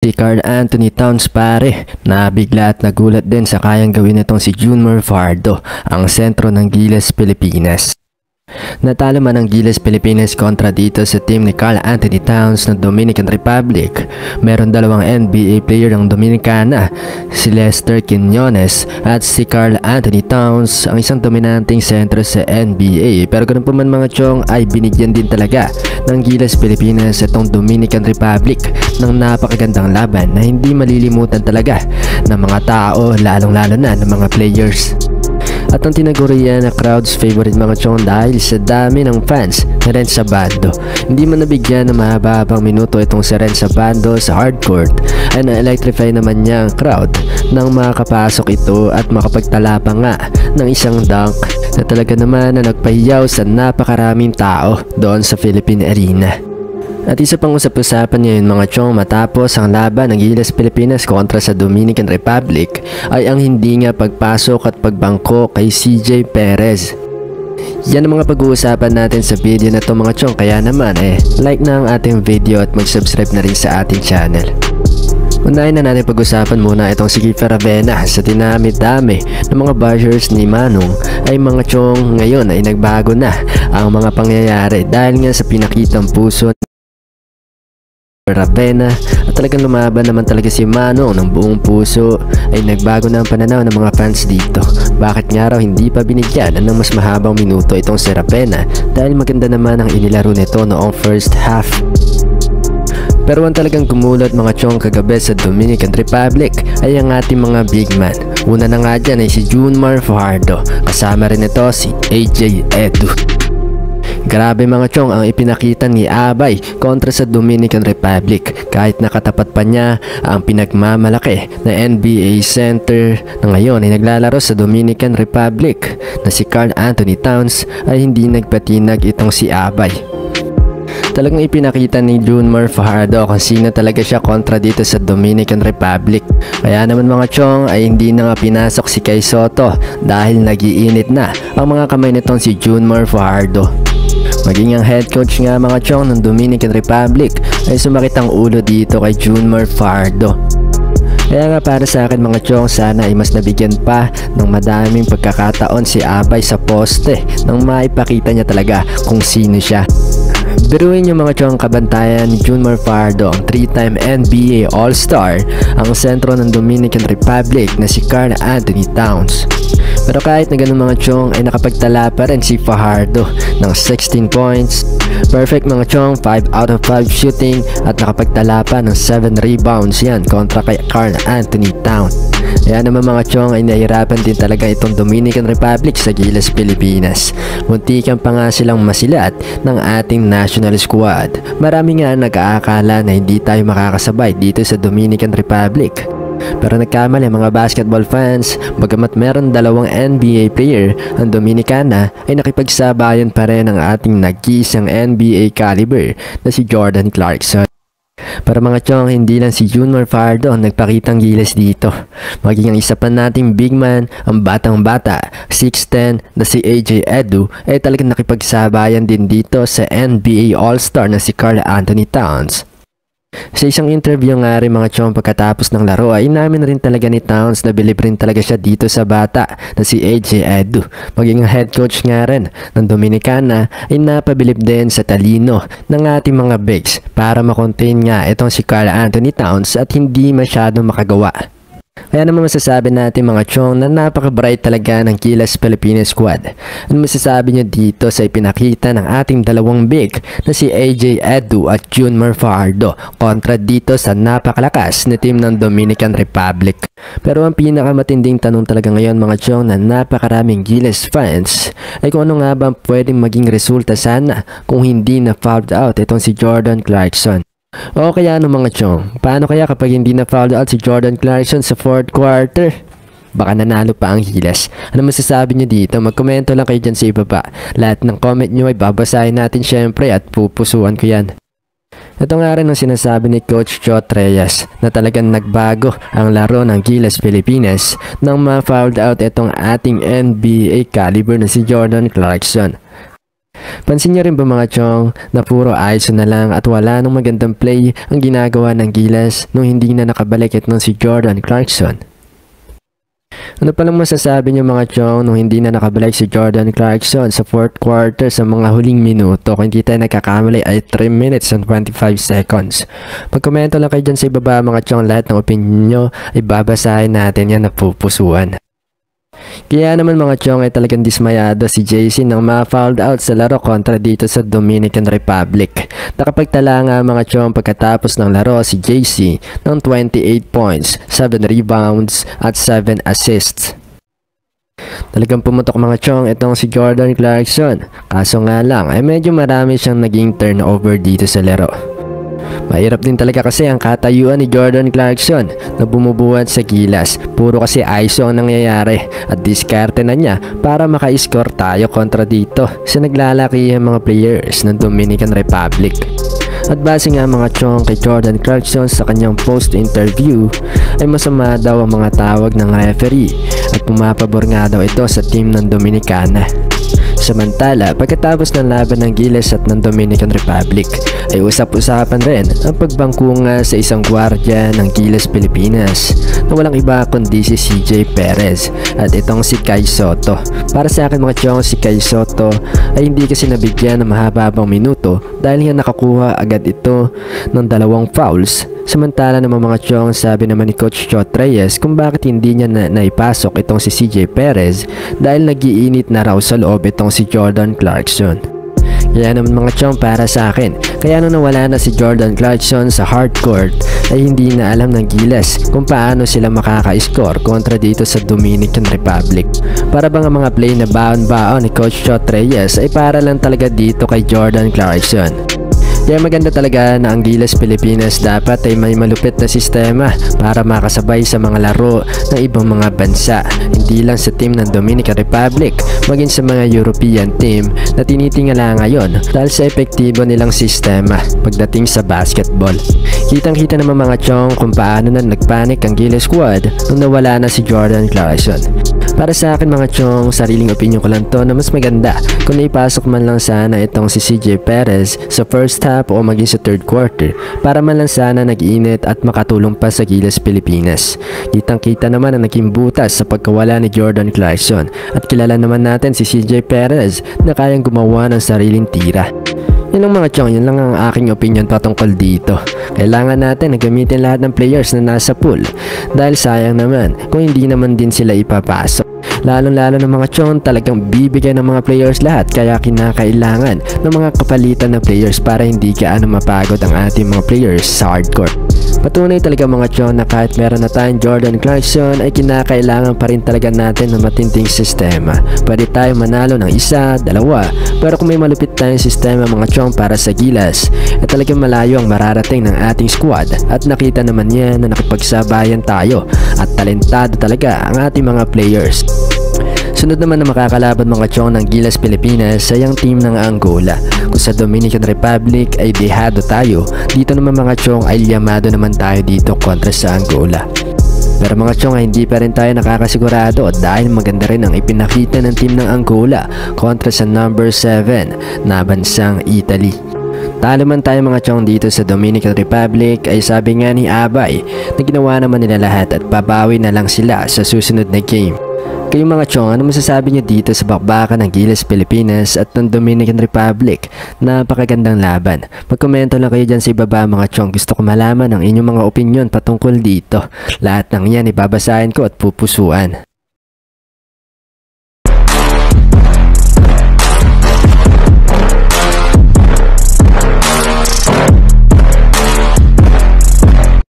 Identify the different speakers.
Speaker 1: Si Karl Anthony Towns pare, nabigla at nagulat din sa kayang gawin nitong si Junmar Fajardo, ang sentro ng Gilas Pilipinas. Natalo man ang Gilas Pilipinas kontra dito sa team ni Karl Anthony Towns ng Dominican Republic. Meron dalawang NBA player ng Dominicana, si Lester Quiñones at si Karl Anthony Towns, ang isang dominanting sentro sa NBA. Pero ganun pa man mga chong ay binigyan din talaga ng Gilas Pilipinas itong Dominican Republic ng napakagandang laban na hindi malilimutan talaga ng mga tao, lalong-lalo na ng mga players. At ang tinagurian na crowd's favorite mga chong dahil sa dami ng fans ni Renz Abando. Hindi man nabigyan ng mahaba-habang minuto itong si Renz Abando sa hardcourt ay na-electrify naman niya ang crowd nang makapasok ito at makapagtala pa nga ng isang dunk na talaga naman na nagpahiyaw sa napakaraming tao doon sa Philippine Arena. At isa pang usap-usapan ngayon mga chong matapos ang laban ng Gilas Pilipinas kontra sa Dominican Republic ay ang hindi nga pagpasok at pagbangko kay CJ Perez. Yan ang mga pag-uusapan natin sa video na to mga chong, kaya naman like na ang ating video at mag-subscribe na rin sa ating channel. Unahin na natin pag-usapan muna itong si Kiefer Ravena. Sa dinami-dami ng mga bashers ni Manong ay mga chong ngayon ay nagbago na ang mga pangyayari dahil nga sa pinakitang puso Ravena at talagang lumaban naman talaga si Manong ng buong puso. Ay nagbago na ang pananaw ng mga fans dito. Bakit nga raw hindi pa binigyan ng mas mahabang minuto itong si Ravena dahil maganda naman ang inilaro nito noong first half. Pero ang talagang gumulat mga chong kagabi sa Dominican Republic ay ang ating mga big man. Una na nga dyan ay si Junmar Fajardo, kasama rin ito si AJ Edu. Grabe mga chong ang ipinakita ni Abay kontra sa Dominican Republic, kahit nakatapat pa niya ang pinagmamalaki na NBA center na ngayon ay naglalaro sa Dominican Republic na si Karl Anthony Towns ay hindi nagpatinag itong si Abay. Talagang ipinakita ni Junmar Fajardo kung sino talaga siya kontra dito sa Dominican Republic. Kaya naman mga chong ay hindi na nga pinasok si Kai Sotto dahil nagiinit na ang mga kamay nitong si Junmar Fajardo. Maging ang head coach nga mga chong ng Dominican Republic ay sumakit ang ulo dito kay Junmar Fajardo. Kaya nga para sa akin mga chong, sana ay mas nabigyan pa ng madaming pagkakataon si Abay sa poste nang maipakita niya talaga kung sino siya. Biruin niyo mga chong, kabantayan ni Junmar Fajardo ang 3-time NBA All-Star, ang sentro ng Dominican Republic na si Karl Anthony Towns. Pero kahit na ganun mga chong ay nakapagtala pa rin si Fajardo ng 16 points, perfect mga chong, 5 out of 5 shooting at nakapagtala pa ng 7 rebounds yan kontra kay Karl Anthony Towns. Kaya naman mga chong ay nahirapan din talaga itong Dominican Republic sa Gilas Pilipinas. Muntikan pa nga silang masilat ng ating national squad. Marami nga nag-aakala na hindi tayo makakasabay dito sa Dominican Republic. Pero nagkamali mga basketball fans, bagamat meron dalawang NBA player, ang Dominicana ay nakipagsabayan pa rin ang ating nag-iisang NBA caliber na si Jordan Clarkson. Pero mga chong, hindi lang si Junmar Fajardo ang nagpakitang gilas dito. Maging ang isa pa nating big man, ang batang-bata, 6'10" na si AJ Edu ay talagang nakipagsabayan din dito sa NBA All-Star na si Karl Anthony Towns. Sa isang interview nga rin mga chong pagkatapos ng laro ay namin rin talaga ni Towns na bilib rin talaga siya dito sa bata na si AJ Edu. Maging ang head coach nga rin ng Dominicana ay napabilib din sa talino ng ating mga bigs para makontain nga itong si Karl Anthony Towns at hindi masyadong makagawa. Kaya naman masasabi natin mga chong na napaka-bright talaga ng Gilas Pilipinas squad. Ano masasabi nyo dito sa ipinakita ng ating dalawang big na si AJ Edu at Junmar Fajardo kontra dito sa napakalakas na team ng Dominican Republic? Pero ang pinakamatinding tanong talaga ngayon mga chong na napakaraming Gilas fans ay kung ano nga ba pwedeng maging resulta sana kung hindi na fouled out itong si Jordan Clarkson. O kaya ano mga chong, paano kaya kapag hindi na fouled out si Jordan Clarkson sa 4th quarter? Baka nanalo pa ang Gilas. Ano masasabi nyo dito? Magkomento lang kayo dyan sa ibaba. Lahat ng comment nyo ay babasahin natin syempre at pupusuan ko yan. Ito nga rin ang sinasabi ni Coach Chot Reyes na talagang nagbago ang laro ng Gilas Pilipinas nang ma-fouled out itong ating NBA caliber na si Jordan Clarkson. Pansin niyo rin ba mga chong na puro ISO na lang at wala nang magandang play ang ginagawa ng Gilas nung hindi na nakabalik itong si Jordan Clarkson? Ano palang masasabi niyo mga chong nung hindi na nakabalik si Jordan Clarkson sa fourth quarter sa mga huling minuto? Kung hindi tayo nagkakamali ay 3 minutes and 25 seconds. Magkomento lang kayo dyan sa ibaba mga chong, lahat ng opinion nyo ay babasahin natin yan na pupusuan. Kaya naman mga chong ay talagang dismayado si JC nang ma-fouled out sa laro kontra dito sa Dominican Republic. Nakapagtala nga mga chong pagkatapos ng laro si JC ng 28 points, 7 rebounds at 7 assists. Talagang pumutok mga chong itong si Jordan Clarkson, kaso nga lang ay medyo marami siyang naging turnover dito sa laro. Mahirap din talaga kasi ang katayuan ni Jordan Clarkson na bumubuhat sa Gilas. Puro kasi ISO ang nangyayari at diskarte na niya para maka-score tayo kontra dito sa naglalakihang mga players ng Dominican Republic. At base nga mga chong kay Jordan Clarkson sa kanyang post-interview ay masama daw ang mga tawag ng referee at pumapabor nga daw ito sa team ng Dominicana. Samantala, pagkatapos ng laban ng Gilas at ng Dominican Republic ay usap-usapan rin ang pagbangko nga sa isang gwardiya ng Gilas Pilipinas na walang iba kundi si CJ Perez at itong si Kai Soto. Para sa akin mga chong, si Kai Soto ay hindi kasi nabigyan ng mahababang minuto dahil nga nakakuha agad ito ng 2 fouls. Samantala naman mga chong, sabi naman ni Coach Chot Reyes kung bakit hindi niya naipasok itong si CJ Perez dahil nagiinit na raw sa loob itong si Jordan Clarkson. Kaya naman mga chong, para sa akin, kaya nung nawala na si Jordan Clarkson sa hardcourt ay hindi na alam ng Gilas kung paano sila makaka-score kontra dito sa Dominican Republic. Para bang ang mga play na baon-baon ni Coach Chot Reyes ay para lang talaga dito kay Jordan Clarkson. Kaya maganda talaga na ang Gilas Pilipinas dapat ay may malupit na sistema para makasabay sa mga laro ng ibang mga bansa. Hindi lang sa team ng Dominican Republic, maging sa mga European team na tinitingala ngayon dahil sa epektibo nilang sistema pagdating sa basketball. Kitang-kita naman mga chong kung paano na nagpanik ang Gilas squad nung nawala na si Jordan Clarkson. Para sa akin mga chong, sariling opinion ko lang to na mas maganda kung naipasok man lang sana itong si CJ Perez sa first half o maging sa third quarter para man lang sana nag-init at makatulong pa sa Gilas Pilipinas. Kitang-kita naman ang naging butas sa pagkawala ni Jordan Clarkson at kilala naman natin si CJ Perez na kayang gumawa ng sariling tira. Yun lang mga chong, yun lang ang aking opinion patungkol dito. Kailangan natin na gamitin lahat ng players na nasa pool dahil sayang naman kung hindi naman din sila ipapasok. Lalong-lalo ng mga chong, talagang bibigyan ng mga players lahat kaya kinakailangan ng mga kapalitan na players para hindi gaano mapagod ang ating mga players sa hardcourt. Patunay talaga mga chong na kahit meron na tayong Jordan Clarkson ay kinakailangan pa rin talaga natin ng matinding sistema. Pwede tayo manalo ng 1, 2, pero kung may malupit tayong sistema mga chong para sa Gilas ay talagang malayo ang mararating ng ating squad at nakita naman niya na nakipagsabayan tayo at talentado talaga ang ating mga players. Sunod naman na makakalaban mga chong ng Gilas Pilipinas ay ang team ng Angola. Kung sa Dominican Republic ay dehado tayo, dito naman mga chong ay liyamado naman tayo dito kontra sa Angola. Pero mga chong ay hindi pa rin tayo nakakasigurado dahil maganda rin ang ipinakita ng team ng Angola kontra sa number 7 na bansang Italy. Talo man tayo mga chong dito sa Dominican Republic ay sabi nga ni Abay na ginawa naman nila lahat at babawi na lang sila sa susunod na game. Kayo mga chong, ano masasabi nyo dito sa bakbakan ng Gilas Pilipinas at ng Dominican Republic? Napakagandang laban. Magkomento lang kayo dyan sa ibaba mga chong. Gusto ko malaman ang inyong mga opinion patungkol dito. Lahat ng yan ibabasahin ko at pupusuan.